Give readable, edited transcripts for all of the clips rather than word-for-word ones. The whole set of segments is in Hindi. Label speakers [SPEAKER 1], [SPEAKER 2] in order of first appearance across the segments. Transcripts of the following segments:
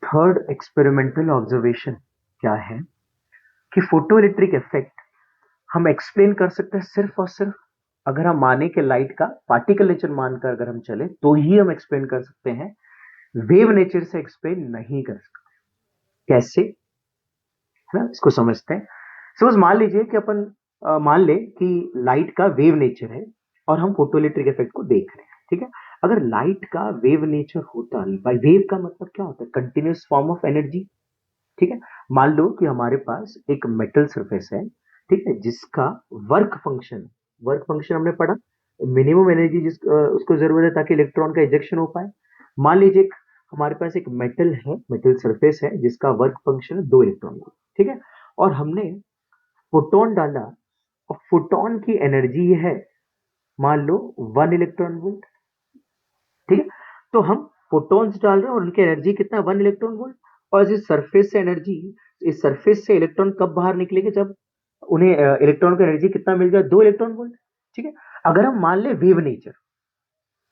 [SPEAKER 1] थर्ड एक्सपेरिमेंटल ऑब्जर्वेशन क्या है कि फोटोइलेक्ट्रिक इफेक्ट हम एक्सप्लेन कर सकते हैं सिर्फ और सिर्फ अगर हम माने कि लाइट का पार्टिकल नेचर मानकर अगर हम चले तो ही हम एक्सप्लेन कर सकते हैं, वेव नेचर से एक्सप्लेन नहीं कर सकते। कैसे, है ना, इसको समझते हैं। सपोज मान लीजिए कि अपन मान ले कि लाइट का वेव नेचर है और हम फोटोइलेक्ट्रिक इफेक्ट को देख रहे हैं, ठीक है। अगर लाइट का वेव नेचर होता, बाय वेव का मतलब क्या होता है, कंटिन्यूस फॉर्म ऑफ एनर्जी, ठीक है। मान लो कि हमारे पास एक मेटल सरफेस है, ठीक है, जिसका वर्क फंक्शन हमने पढ़ा, मिनिमम एनर्जी उसको जरूरत है ताकि इलेक्ट्रॉन का इजेक्शन हो पाए। मान लीजिए हमारे पास एक मेटल है, मेटल सरफेस है जिसका वर्क फंक्शन है 2 इलेक्ट्रॉन वोल्ट, ठीक है। और हमने फोटोन डाला और फोटोन की एनर्जी है मान लो 1 इलेक्ट्रॉन वोल्ट, ठीक है। तो हम फोटॉन्स डाल रहे हैं और उनकी एनर्जी कितना, 1 इलेक्ट्रॉन वोल्ट। और इस सरफेस से एनर्जी, इस सरफेस से इलेक्ट्रॉन कब बाहर निकलेंगे, जब उन्हें इलेक्ट्रॉन को एनर्जी कितना मिल जाए, 2 इलेक्ट्रॉन वोल्ट, ठीक है। अगर हम मान ले वेव नेचर,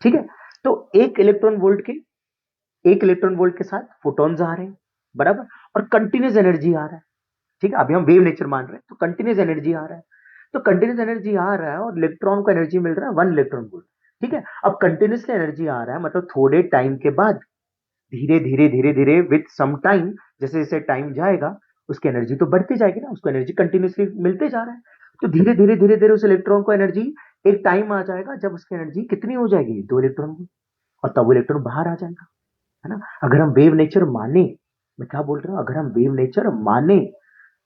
[SPEAKER 1] ठीक है, तो 1 इलेक्ट्रॉन वोल्ट के साथ फोटॉन्स आ रहे हैं, बराबर, और कंटिन्यूस एनर्जी आ रहा है, ठीक है। अभी हम वेव नेचर मान रहे हैं तो कंटिन्यूस एनर्जी आ रहा है, तो कंटिन्यूस एनर्जी आ रहा है और इलेक्ट्रॉन को एनर्जी मिल रहा है 1 इलेक्ट्रॉन वोल्ट, ठीक है। अब कंटिन्यूसली एनर्जी आ रहा है मतलब थोड़े टाइम के बाद धीरे धीरे धीरे धीरे विथ सम टाइम, जैसे जैसे टाइम जाएगा उसकी एनर्जी तो बढ़ती जाएगी ना, उसको एनर्जी कंटिन्यूसली मिलते जा रहा है। तो धीरे धीरे धीरे धीरे उस इलेक्ट्रॉन को एनर्जी, एक टाइम आ जाएगा जब उसकी एनर्जी कितनी हो जाएगी, 2 इलेक्ट्रॉन की, और तब वो इलेक्ट्रॉन बाहर आ जाएगा, है ना। अगर हम वेव नेचर माने, मैं क्या बोल रहा हूँ, अगर हम वेव नेचर माने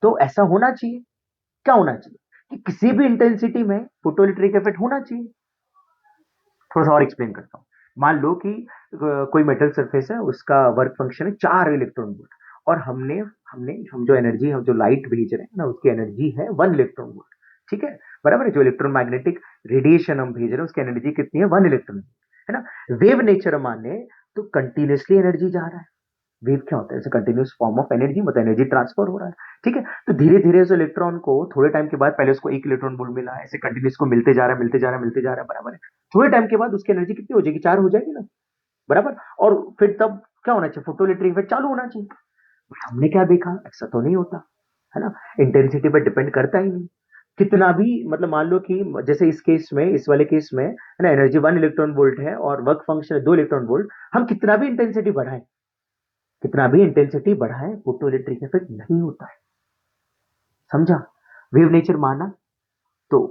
[SPEAKER 1] तो ऐसा होना चाहिए, क्या होना चाहिए कि किसी भी इंटेंसिटी में फोटोइलेक्ट्रिक इफेक्ट होना चाहिए। थोड़ा सा और एक्सप्लेन करता हूँ। मान लो कि कोई मेटल सरफेस है, उसका वर्क फंक्शन है 4 इलेक्ट्रॉन वोल्ट, और हमने हमने हम जो एनर्जी, हम जो लाइट भेज रहे हैं ना, उसकी एनर्जी है 1 इलेक्ट्रॉन वोल्ट, ठीक है, बराबर है। जो इलेक्ट्रोमैग्नेटिक रेडिएशन हम भेज रहे हैं उसकी एनर्जी कितनी है, 1 इलेक्ट्रॉन, है ना। वेव नेचर माने तो कंटिन्यूसली एनर्जी जा रहा है। वेव क्या होता है, कंटिन्यूस फॉर्म ऑफ एनर्जी, मतलब एनर्जी ट्रांसफर हो रहा है, ठीक है। तो धीरे धीरे उस इलेक्ट्रॉन को थोड़े टाइम के बाद, पहले उसको 1 इलेक्ट्रॉन वोल्ट मिला, ऐसे कंटिन्यूस को मिलते जा रहा है, मिलते जा रहा है, मिलते जा रहा है, बराबर है। थोड़े टाइम के बाद उसकी एनर्जी कितनी हो जाएगी, 4 हो जाएगी ना, बराबर। और फिर तब क्या होना चाहिए, फोटोइलेक्ट्रिक इफेक्ट चालू होना चाहिए। हमने क्या देखा, ऐसा तो नहीं होता, है ना। इंटेंसिटी पर डिपेंड करता ही नहीं। कितना भी, मतलब मान लो कि जैसे इस केस में, इस वाले केस में, है ना, एनर्जी 1 इलेक्ट्रॉन वोल्ट है और वर्क फंक्शन है 2 इलेक्ट्रॉन वोल्ट, हम कितना भी इंटेंसिटी बढ़ाएं, कितना भी इंटेंसिटी बढ़ाएं, फोटो इलेक्ट्रिक इफेक्ट नहीं होता है, समझा। वेव नेचर माना तो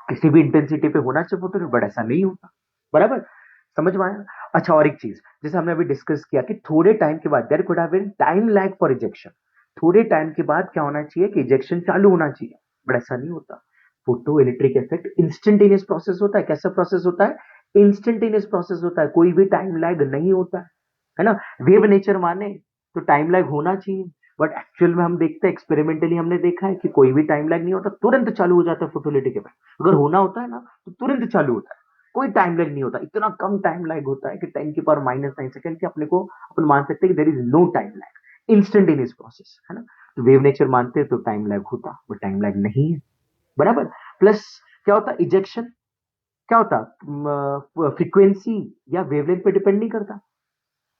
[SPEAKER 1] किसी भी इंटेंसिटी पे होना चाहिए फोटो, बट ऐसा नहीं होता, बराबर, समझ में आया। अच्छा, और एक चीज जैसे हमने अभी डिस्कस किया कि थोड़े टाइम के बाद there could have been time lag for ejection, थोड़े टाइम के बाद क्या होना चाहिए कि इजेक्शन चालू होना चाहिए, बट ऐसा नहीं होता। Photo electric effect instantaneous process होता है। कैसा प्रोसेस होता है, इंस्टेंटेनियस प्रोसेस होता है, कोई भी टाइम लैग नहीं होता है ना। वेव नेचर माने तो टाइम लैग होना चाहिए, बट एक्चुअल में हम देखते हैं, एक्सपेरिमेंटली हमने देखा है कि कोई भी टाइम लैग नहीं होता, तुरंत चालू हो जाता है फोटोलिटिक इफेक्ट। अगर होना होता है ना तो तुरंत चालू होता है, कोई टाइम लैग नहीं होता, इतना कम टाइम लैग होता है कि 10⁻⁹ की अपने को अपन मान सकते हैं कि there is no time lag, instantaneous process, है ना। तो वेव नेचर मानते हैं तो टाइम लैग होता, वो टाइम लैग नहीं है, बराबर। प्लस क्या होता, इजेक्शन क्या होता, फ्रीक्वेंसी या वेवलेंथ पे डिपेंड नहीं करता,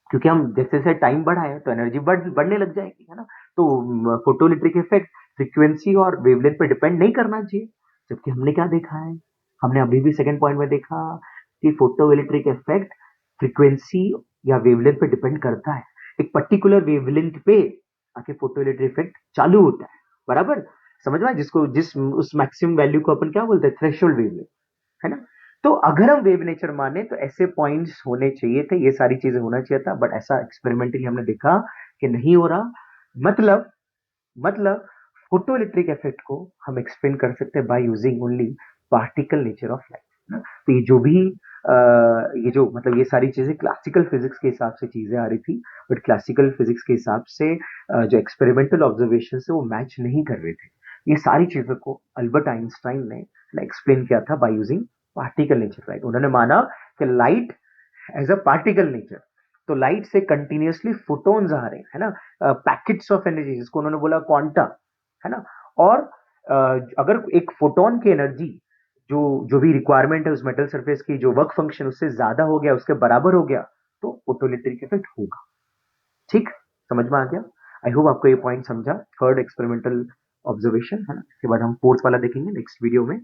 [SPEAKER 1] क्योंकि हम जैसे जैसे टाइम बढ़ाए तो एनर्जी बढ़ने लग जाएगी, है ना। तो फोटोइलेक्ट्रिक इफेक्ट फ्रीक्वेंसी और वेवलेंथ पे डिपेंड नहीं करना चाहिए। जबकि हमने क्या देखा है, हमने अभी भी सेकंड पॉइंट में देखा कि फोटोइलेक्ट्रिक इफेक्ट फ्रीक्वेंसी या वेवलेंथ पे डिपेंड करता है, एक पर्टिकुलर वेवलेंथ पे आके फोटोइलेक्ट्रिक इफेक्ट चालू होता है, बराबर, समझ में आया? जिसको जिस उस मैक्सिमम वैल्यू को अपन क्या बोलते हैं, थ्रेशोल्ड वेवलेंथ, है ना। तो अगर हम वेव नेचर माने तो ऐसे पॉइंट्स होने चाहिए थे, ये सारी चीजें होना चाहिए था, बट ऐसा एक्सपेरिमेंटली हमने देखा कि नहीं हो रहा। मतलब फोटो इलेक्ट्रिक इफेक्ट को हम एक्सप्लेन कर सकते हैं by using only particle nature of light. तो ये जो भी ये जो मतलब ये सारी चीजें क्लासिकल फिजिक्स के हिसाब से चीजें आ रही थी, बट क्लासिकल फिजिक्स के हिसाब से जो एक्सपेरिमेंटल ऑब्जर्वेशन है वो मैच नहीं कर रहे थे। ये सारी चीजों को अल्बर्ट आइंस्टाइन ने एक्सप्लेन किया था by using particle nature light. उन्होंने माना कि light as a particle nature, तो लाइट से कंटिन्यूसली फोटोन्स आ रहे हैं, है ना, पैकेट्स ऑफ एनर्जी, जिसको उन्होंने बोला क्वांटा, है ना। और अगर एक फोटोन की एनर्जी जो जो भी रिक्वायरमेंट है उस मेटल सरफेस की, जो वर्क फंक्शन उससे ज्यादा हो गया, उसके बराबर हो गया, तो फोटोइलेक्ट्रिक इफेक्ट होगा, ठीक, समझ में आ गया? आई होप आपको ये पॉइंट समझा। थर्ड एक्सपेरिमेंटल ऑब्जर्वेशन है ना, इसके बाद हम फोर्थ वाला देखेंगे नेक्स्ट वीडियो में।